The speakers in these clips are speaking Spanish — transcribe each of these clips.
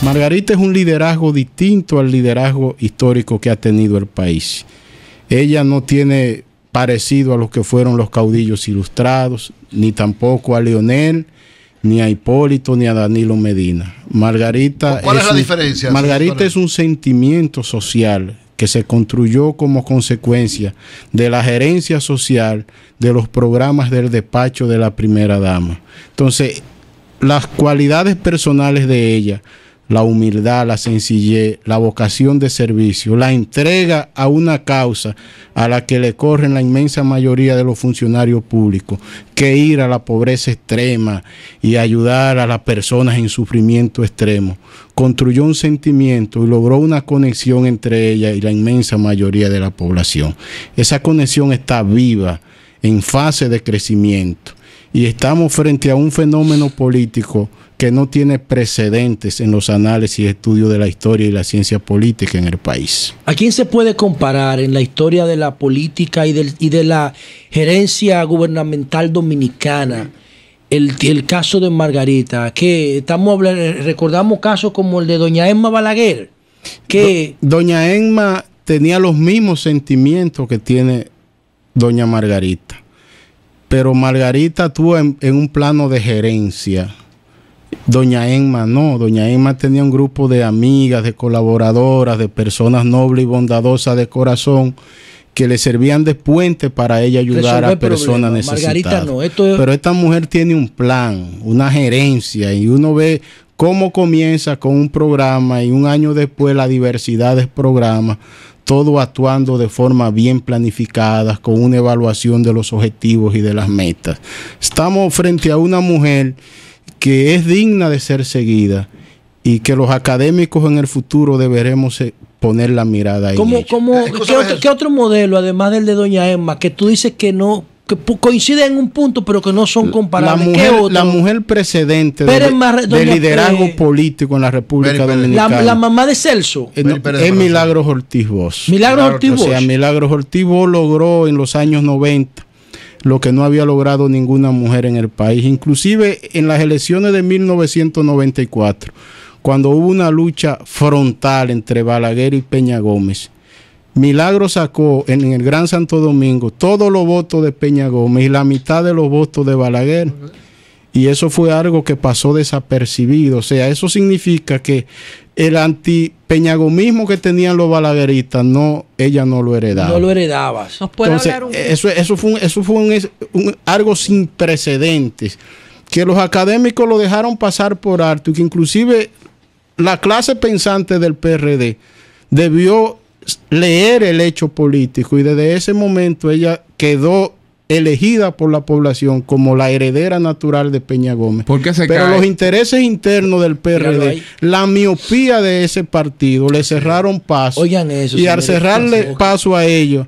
Margarita es un liderazgo distinto al liderazgo histórico que ha tenido el país. Ella no tiene parecido a los que fueron los caudillos ilustrados, ni tampoco a Leonel, ni a Hipólito, ni a Danilo Medina. Margarita, ¿cuál es la diferencia? Margarita es un sentimiento social que se construyó como consecuencia de la gerencia social de los programas del despacho de la primera dama. Entonces, las cualidades personales de ella, la humildad, la sencillez, la vocación de servicio, la entrega a una causa a la que le corren la inmensa mayoría de los funcionarios públicos, que ir a la pobreza extrema y ayudar a las personas en sufrimiento extremo, construyó un sentimiento y logró una conexión entre ella y la inmensa mayoría de la población. Esa conexión está viva, en fase de crecimiento, y estamos frente a un fenómeno político que no tiene precedentes en los análisis y estudios de la historia y la ciencia política en el país. ¿A quién se puede comparar en la historia de la política y de la gerencia gubernamental dominicana el caso de Margarita? Que recordamos casos como el de doña Emma Balaguer. Que doña Emma tenía los mismos sentimientos que tiene doña Margarita, pero Margarita tuvo en un plano de gerencia. Doña Emma no, doña Emma tenía un grupo de amigas, de colaboradoras, de personas nobles y bondadosas de corazón que le servían de puente para ella ayudar a personas necesitadas. No, pero esta mujer tiene un plan, una gerencia, y uno ve cómo comienza con un programa y un año después la diversidad de programas, todo actuando de forma bien planificada, con una evaluación de los objetivos y de las metas. Estamos frente a una mujer que es digna de ser seguida y que los académicos en el futuro deberemos poner la mirada ahí. ¿Qué otro modelo, además del de doña Emma, que tú dices que no, que coinciden en un punto pero que no son comparables? La mujer precedente de liderazgo político en la República Dominicana. La mamá de Celso. Es Milagros Ortiz Bosch. Milagros Ortiz Bosch. O sea, Milagros Ortiz Bosch logró en los años 90 lo que no había logrado ninguna mujer en el país. Inclusive en las elecciones de 1994, cuando hubo una lucha frontal entre Balaguer y Peña Gómez, Milagro sacó en el Gran Santo Domingo todos los votos de Peña Gómez y la mitad de los votos de Balaguer. Y eso fue algo que pasó desapercibido. O sea, eso significa que el anti-peñagomismo que tenían los balagueristas, ella no lo heredaba. No lo heredaba. Entonces, eso fue algo sin precedentes, que los académicos lo dejaron pasar por alto, y que inclusive la clase pensante del PRD debió leer el hecho político, y desde ese momento ella quedó elegida por la población como la heredera natural de Peña Gómez. Pero los intereses internos del PRD, la miopía de ese partido, le cerraron paso. Oigan eso, y al cerrarle paso a ellos,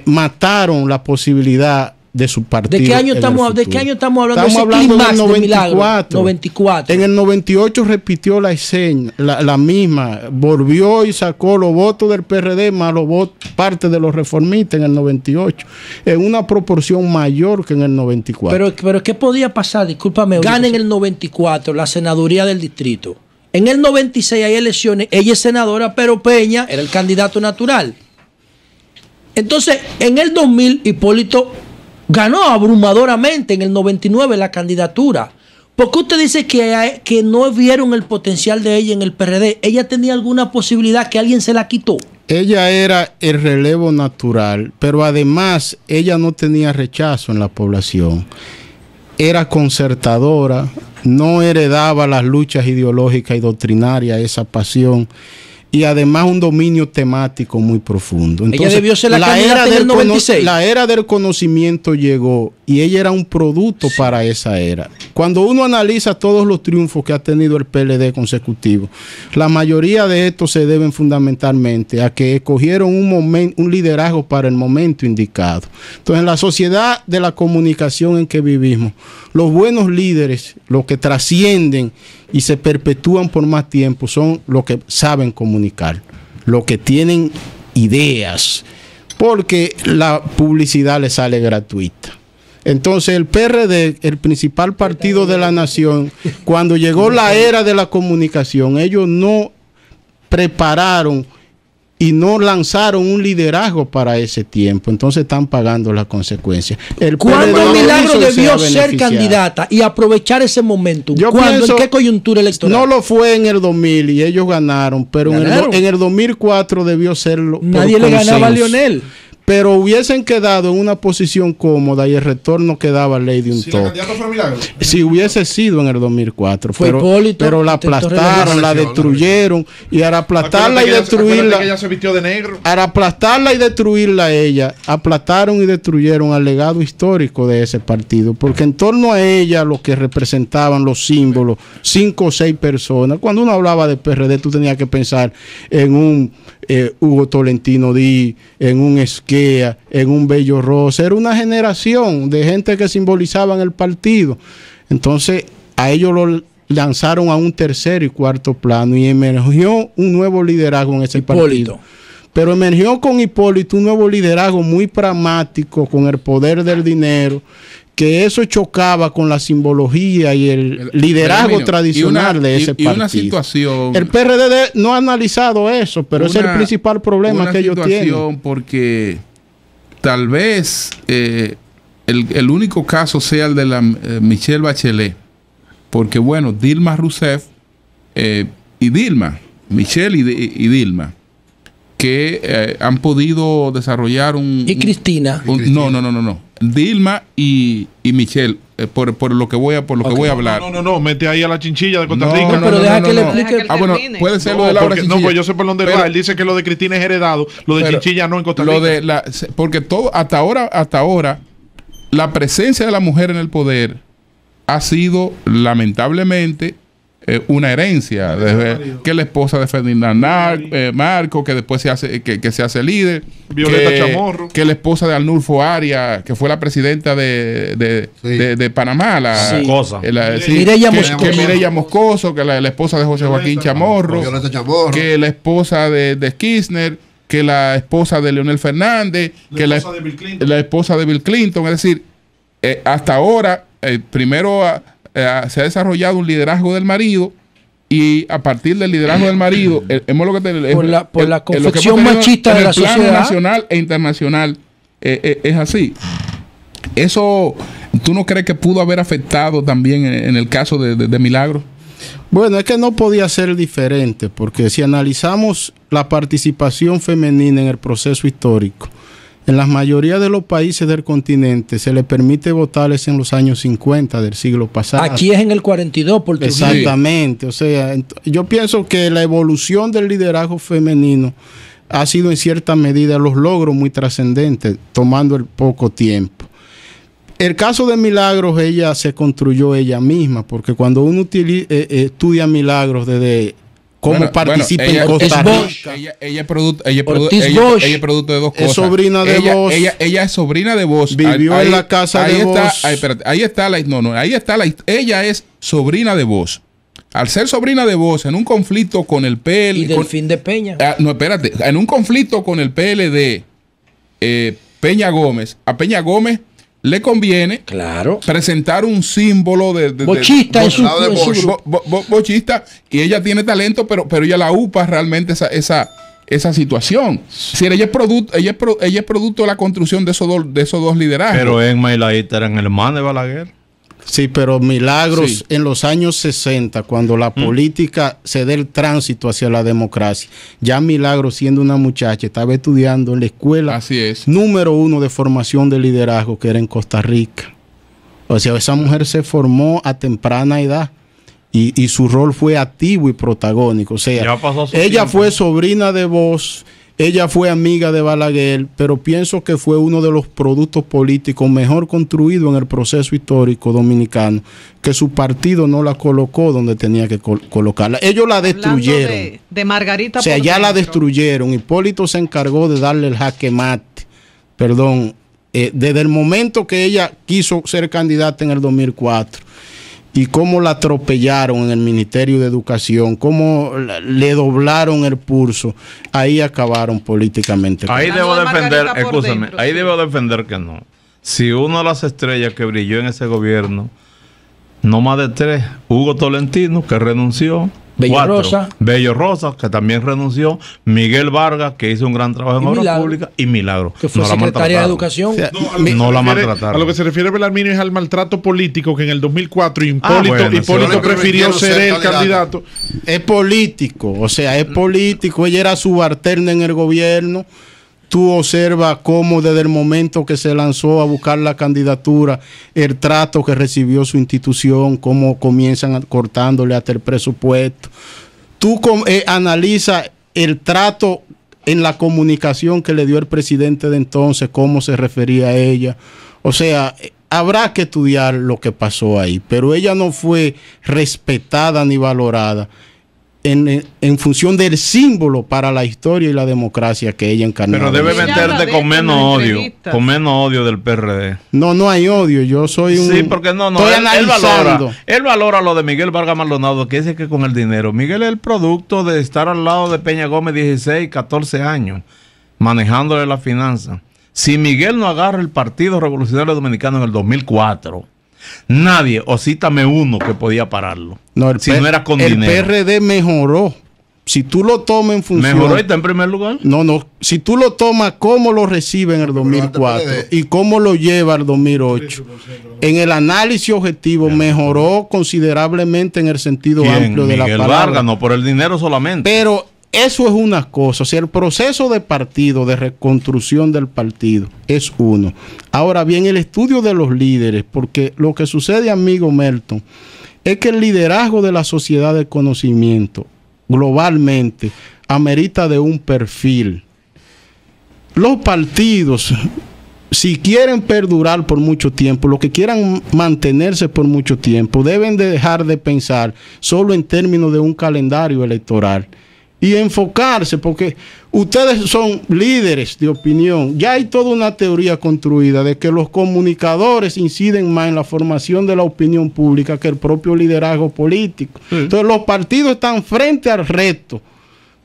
mataron la posibilidad de su partido. ¿De qué año estamos hablando? Estamos hablando del 94. En el 98 repitió la escena, la misma. Volvió y sacó los votos del PRD más los votos, parte de los reformistas en el 98. En una proporción mayor que en el 94. Pero ¿qué podía pasar? Discúlpame. Gana en el 94 la senaduría del distrito. En el 96 hay elecciones. Ella es senadora, pero Peña era el candidato natural. Entonces, en el 2000, Hipólito ganó abrumadoramente en el 99 la candidatura. ¿Por qué usted dice que no vieron el potencial de ella en el PRD? ¿Ella tenía alguna posibilidad que alguien se la quitó? Ella era el relevo natural, pero además ella no tenía rechazo en la población. Era concertadora, no heredaba las luchas ideológicas y doctrinarias, esa pasión, y además un dominio temático muy profundo. Entonces, ella debió ser la candidata en el 96. La era del conocimiento llegó y ella era un producto para esa era. Cuando uno analiza todos los triunfos que ha tenido el PLD consecutivo, la mayoría de estos se deben fundamentalmente a que escogieron un liderazgo para el momento indicado. Entonces, en la sociedad de la comunicación en que vivimos, los buenos líderes, los que trascienden y se perpetúan por más tiempo, son los que saben comunicar, los que tienen ideas, porque la publicidad les sale gratuita. Entonces el PRD, el principal partido de la nación, cuando llegó la era de la comunicación, ellos no prepararon y no lanzaron un liderazgo para ese tiempo. Entonces están pagando las consecuencias. ¿Cuándo Milagro debió ser candidata y aprovechar ese momento? ¿Cuándo? ¿En qué coyuntura electoral? No lo fue en el 2000 y ellos ganaron, pero en el 2004 debió serlo. Nadie le ganaba a Leonel. Pero hubiesen quedado en una posición cómoda y el retorno quedaba ley de un toque. Si hubiese sido en el 2004. Pero la aplastaron, la destruyeron. Y al aplastarla y destruirla. Que ella se vistió de negro. Al aplastarla y destruirla a ella, aplastaron y destruyeron al legado histórico de ese partido. Porque en torno a ella, lo que representaban los símbolos, 5 o 6 personas. Cuando uno hablaba de PRD, tú tenías que pensar en un Hugo Tolentino Díaz, en un Esquea, en un Bello Rosa. Era una generación de gente que simbolizaban el partido. Entonces a ellos lo lanzaron a un tercer y cuarto plano y emergió un nuevo liderazgo en ese partido. Pero emergió con Hipólito un nuevo liderazgo muy pragmático, con el poder del dinero, que eso chocaba con la simbología y el liderazgo tradicional de ese partido. Una situación, el PRD no ha analizado eso, pero ese es el principal problema que ellos tienen. Porque tal vez el único caso sea el de la Michelle Bachelet, porque bueno, Dilma Rousseff y Dilma, Michelle y Dilma, que han podido desarrollar ¿Y Cristina? No. Dilma y Michelle, por lo que voy a hablar. No, mete ahí a la chinchilla de Costa Rica. Pero deja que le explique. Bueno, puede ser lo de Laura Chinchilla. No, pues yo sé por dónde va. Él dice que lo de Cristina es heredado, lo de Chinchilla no en Costa Rica. Porque todo, hasta ahora, la presencia de la mujer en el poder ha sido, lamentablemente, una herencia, que la esposa de Ferdinand Marcos, que después se hace líder, Violeta Chamorro, que la esposa de Arnulfo Arias, que fue la presidenta de Panamá, Mireya Moscoso, que la esposa de José Joaquín Chamorro, que la esposa de Kirchner, que la esposa de Leonel Fernández, que la esposa de Bill Clinton. Es decir, hasta ahora, primero se ha desarrollado un liderazgo del marido, y a partir del liderazgo del marido hemos por la confección machista de la sociedad, en el plano nacional e internacional, es así. Eso, ¿tú no crees que pudo haber afectado también en el caso de Milagro? Bueno, es que no podía ser diferente, porque si analizamos la participación femenina en el proceso histórico, en la mayoría de los países del continente se le permite votarles en los años 50 del siglo pasado. Aquí es en el 42 por Trujillo. Exactamente. O sea, yo pienso que la evolución del liderazgo femenino ha sido en cierta medida los logros muy trascendentes, tomando el poco tiempo. El caso de Milagros, ella se construyó ella misma, porque cuando uno estudia Milagros desde cómo participa en Costa Rica. Ella es producto de dos cosas. Es sobrina de Bosch. Ella es sobrina de Bosch. Vivió en la casa de Bosch. Ella es sobrina de Bosch. Al ser sobrina de Bosch, en un conflicto con el PLD. Y Delfín de Peña. En un conflicto con el PLD, Peña Gómez, a Peña Gómez le conviene presentar un símbolo de bochista, bochista, y ella tiene talento, pero ella la upa realmente esa situación. Si ella es producto de la construcción de esos dos liderazgos. Pero Enma y Laíta eran hermanos de Balaguer. Sí, pero Milagros en los años 60, cuando la política se da el tránsito hacia la democracia, ya Milagros, siendo una muchacha, estaba estudiando en la escuela número 1 de formación de liderazgo, que era en Costa Rica. O sea, esa mujer se formó a temprana edad y su rol fue activo y protagónico. O sea, ella fue sobrina de Bosch. Ella fue amiga de Balaguer, pero pienso que fue uno de los productos políticos mejor construidos en el proceso histórico dominicano, que su partido no la colocó donde tenía que colocarla. Ellos la destruyeron. De Margarita. O sea, ya la destruyeron. Hipólito se encargó de darle el jaque mate. Perdón, desde el momento que ella quiso ser candidata en el 2004. Y cómo la atropellaron en el Ministerio de Educación, cómo le doblaron el pulso, ahí acabaron políticamente. Ahí debo defender, escúchame, ahí debo defender que no. Si una de las estrellas que brilló en ese gobierno, no más de 3, Hugo Tolentino, que renunció. Bello 4, Rosa. Bello Rosa, que también renunció. Miguel Vargas, que hizo un gran trabajo en obras públicas. Y Milagro, que fue secretaria de Educación. O sea, no la maltrataron. A lo que se refiere Belarmino es al maltrato político, que en el 2004 Hipólito prefirió ser el candidato. Es político, o sea, es político. Ella era subalterna en el gobierno. Tú observas cómo desde el momento que se lanzó a buscar la candidatura, el trato que recibió su institución, cómo comienzan cortándole hasta el presupuesto. Tú analizas el trato en la comunicación que le dio el presidente de entonces, cómo se refería a ella. O sea, habrá que estudiar lo que pasó ahí, pero ella no fue respetada ni valorada en función del símbolo para la historia y la democracia que ella encarnaba. Pero debe meterte con menos odio del PRD. No hay odio. Yo soy un... Sí, porque estoy analizando. Él valora lo de Miguel Vargas Maldonado, que dice que con el dinero. Miguel es el producto de estar al lado de Peña Gómez 16, 14 años, manejándole la finanza. Si Miguel no agarra el Partido Revolucionario Dominicano en el 2004... nadie, o cítame uno que podía pararlo. No era con dinero. El PRD mejoró. Si tú lo tomas en función... ¿Mejoró y está en primer lugar? No. Si tú lo tomas, cómo lo recibe en el 2004 y cómo lo lleva al 2008. En el análisis objetivo mejoró considerablemente en el sentido amplio de la palabra. Miguel Vargas, no por el dinero solamente. Pero eso es una cosa. O sea, el proceso de partido, de reconstrucción del partido, es uno. Ahora bien, el estudio de los líderes, porque lo que sucede, amigo Melton, es que el liderazgo de la sociedad del conocimiento globalmente amerita de un perfil. Los partidos, si quieren perdurar por mucho tiempo, los que quieran mantenerse por mucho tiempo, deben de dejar de pensar solo en términos de un calendario electoral y enfocarse, porque ustedes son líderes de opinión. Ya hay toda una teoría construida de que los comunicadores inciden más en la formación de la opinión pública que el propio liderazgo político. Entonces los partidos están frente al reto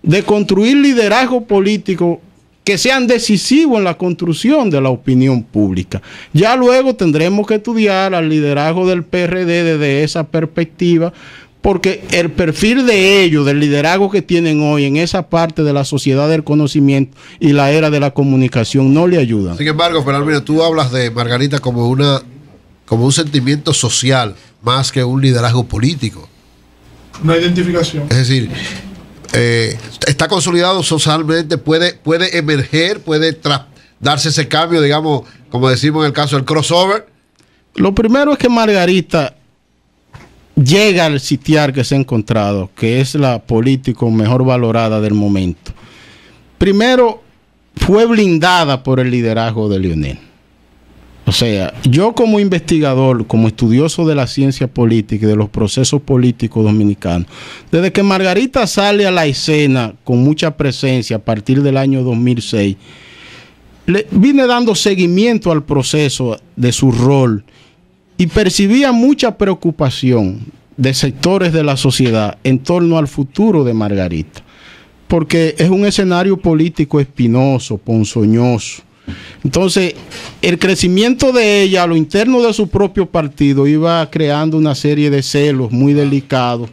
de construir liderazgo político que sean decisivos en la construcción de la opinión pública. Ya luego tendremos que estudiar al liderazgo del PRD desde esa perspectiva, porque el perfil de ellos, del liderazgo que tienen hoy en esa parte de la sociedad del conocimiento y la era de la comunicación, no le ayudan. Sin embargo, Fernando, tú hablas de Margarita como un sentimiento social más que un liderazgo político. Una identificación. Es decir, está consolidado socialmente, puede emerger, puede darse ese cambio, digamos, como decimos en el caso del crossover. Lo primero es que Margarita llega al sitiar que se ha encontrado, que es la política mejor valorada del momento. Primero, fue blindada por el liderazgo de Leonel. O sea, yo como investigador, como estudioso de la ciencia política y de los procesos políticos dominicanos, desde que Margarita sale a la escena con mucha presencia a partir del año 2006, le vine dando seguimiento al proceso de su rol y percibía mucha preocupación de sectores de la sociedad en torno al futuro de Margarita, porque es un escenario político espinoso, ponzoñoso. Entonces, el crecimiento de ella a lo interno de su propio partido iba creando una serie de celos muy delicados,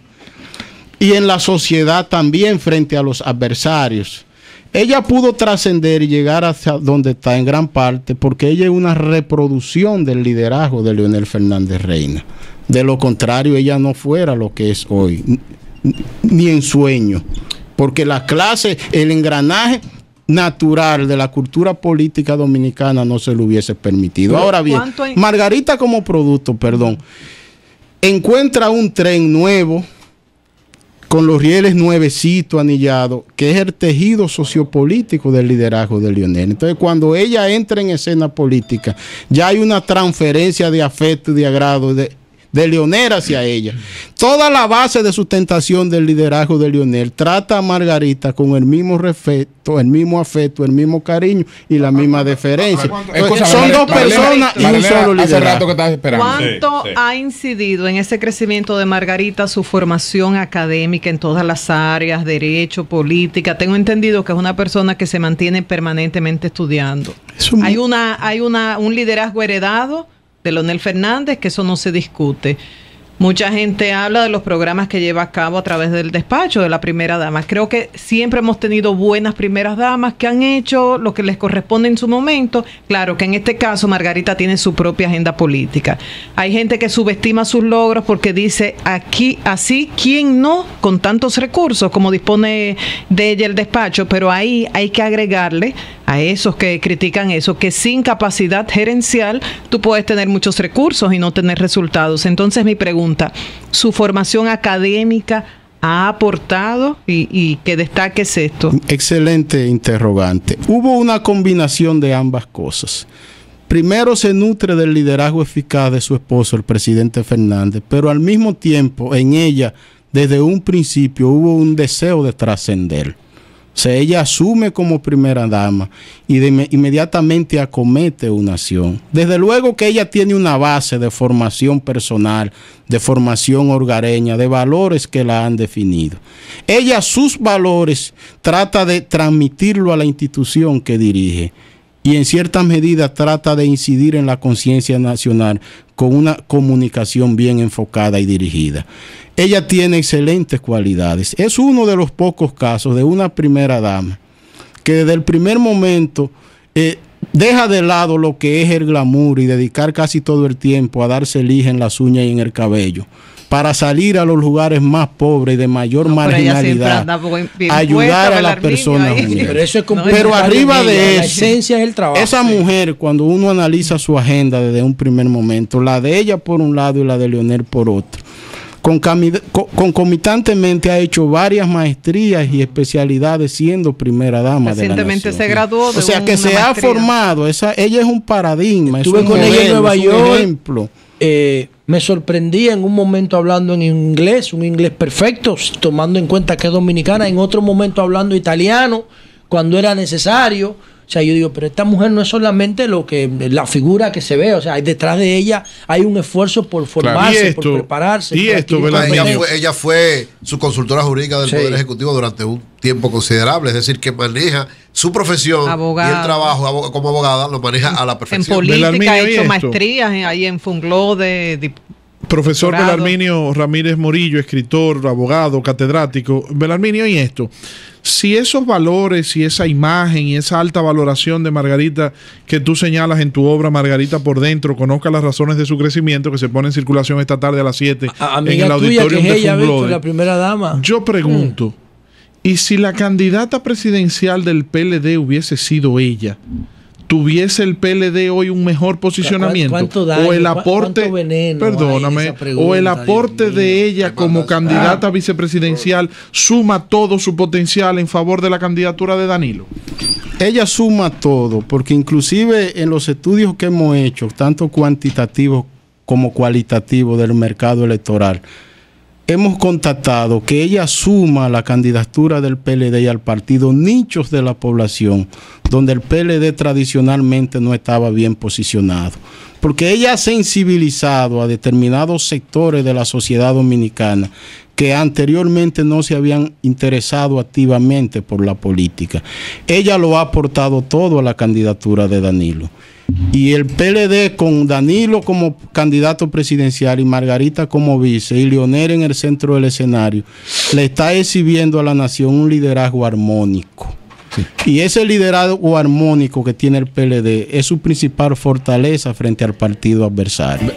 y en la sociedad también frente a los adversarios. Ella pudo trascender y llegar hacia donde está en gran parte porque ella es una reproducción del liderazgo de Leonel Fernández Reina. De lo contrario, ella no fuera lo que es hoy, ni en sueño, porque la clase, el engranaje natural de la cultura política dominicana no se lo hubiese permitido. Ahora bien, Margarita como producto, encuentra un tren nuevo con los rieles nuevecitos, anillados, que es el tejido sociopolítico del liderazgo de Leonel. Entonces, cuando ella entra en escena política, ya hay una transferencia de afecto y de agrado, de de Leonel hacia ella. Toda la base de sustentación del liderazgo de Leonel trata a Margarita con el mismo respeto, el mismo afecto, el mismo cariño y la misma deferencia. Son dos personas y un solo liderazgo. ¿Cuánto ha incidido en ese crecimiento de Margarita su formación académica en todas las áreas, derecho, política? Tengo entendido que es una persona que se mantiene permanentemente estudiando. Hay un liderazgo heredado de Leonel Fernández, que eso no se discute. Mucha gente habla de los programas que lleva a cabo a través del despacho de la primera dama. Creo que siempre hemos tenido buenas primeras damas que han hecho lo que les corresponde en su momento. Claro que en este caso Margarita tiene su propia agenda política. Hay gente que subestima sus logros porque dice, aquí así, ¿quién no? Con tantos recursos como dispone de ella el despacho, pero ahí hay que agregarle a esos que critican eso, que sin capacidad gerencial tú puedes tener muchos recursos y no tener resultados. Entonces mi pregunta, ¿su formación académica ha aportado y que destaques esto? Excelente interrogante. Hubo una combinación de ambas cosas. Primero, se nutre del liderazgo eficaz de su esposo, el presidente Fernández, pero al mismo tiempo en ella, desde un principio, hubo un deseo de trascender. O sea, ella asume como primera dama y inmediatamente acomete una acción. Desde luego que ella tiene una base de formación personal, de formación hogareña, de valores que la han definido. Ella, sus valores, trata de transmitirlo a la institución que dirige y en cierta medida trata de incidir en la conciencia nacional con una comunicación bien enfocada y dirigida. Ella tiene excelentes cualidades. Es uno de los pocos casos de una primera dama que desde el primer momento deja de lado lo que es el glamour y dedicar casi todo el tiempo a darse lija en las uñas y en el cabello para salir a los lugares más pobres y de mayor marginalidad, ayudar a las personas humildes. Pero arriba de eso, esencia es el trabajo. Esa mujer, cuando uno analiza su agenda desde un primer momento, la de ella por un lado y la de Leonel por otro, concomitantemente ha hecho varias maestrías y especialidades siendo primera dama de la nación. Recientemente se graduó de o sea que se ha formado, ella es un paradigma. Estuve con ella en Nueva York, ejemplo. Me sorprendía en un momento hablando en inglés, un inglés perfecto, tomando en cuenta que es dominicana, en otro momento hablando italiano, cuando era necesario. O sea, yo digo, pero esta mujer no es solamente la figura que se ve, o sea, detrás de ella hay un esfuerzo por formarse, por prepararse. Y esto, ella fue su consultora jurídica del Poder Ejecutivo durante un tiempo considerable, es decir, que maneja su profesión y el trabajo como abogada lo maneja a la perfección. En política ha hecho maestrías ahí en Fungló Profesor Belarminio Ramírez Morillo, escritor, abogado, catedrático. Belarminio, y esto, si esos valores y esa imagen y esa alta valoración de Margarita que tú señalas en tu obra Margarita por Dentro, conozca las razones de su crecimiento, que se pone en circulación esta tarde a las 7 en el auditorio de Funglode, la primera dama. Yo pregunto, ¿y si la candidata presidencial del PLD hubiese sido ella? ¿Tuviese el PLD hoy un mejor posicionamiento? Daño, o el aporte, o el aporte de ella como candidata vicepresidencial suma todo su potencial en favor de la candidatura de Danilo. Ella suma todo, porque inclusive en los estudios que hemos hecho, tanto cuantitativos como cualitativos del mercado electoral, hemos constatado que ella suma a la candidatura del PLD y al partido nichos de la población donde el PLD tradicionalmente no estaba bien posicionado, porque ella ha sensibilizado a determinados sectores de la sociedad dominicana que anteriormente no se habían interesado activamente por la política. Ella lo ha aportado todo a la candidatura de Danilo. Y el PLD con Danilo como candidato presidencial y Margarita como vice y Leonel en el centro del escenario, le está exhibiendo a la nación un liderazgo armónico. Sí. Y ese liderazgo armónico que tiene el PLD es su principal fortaleza frente al partido adversario.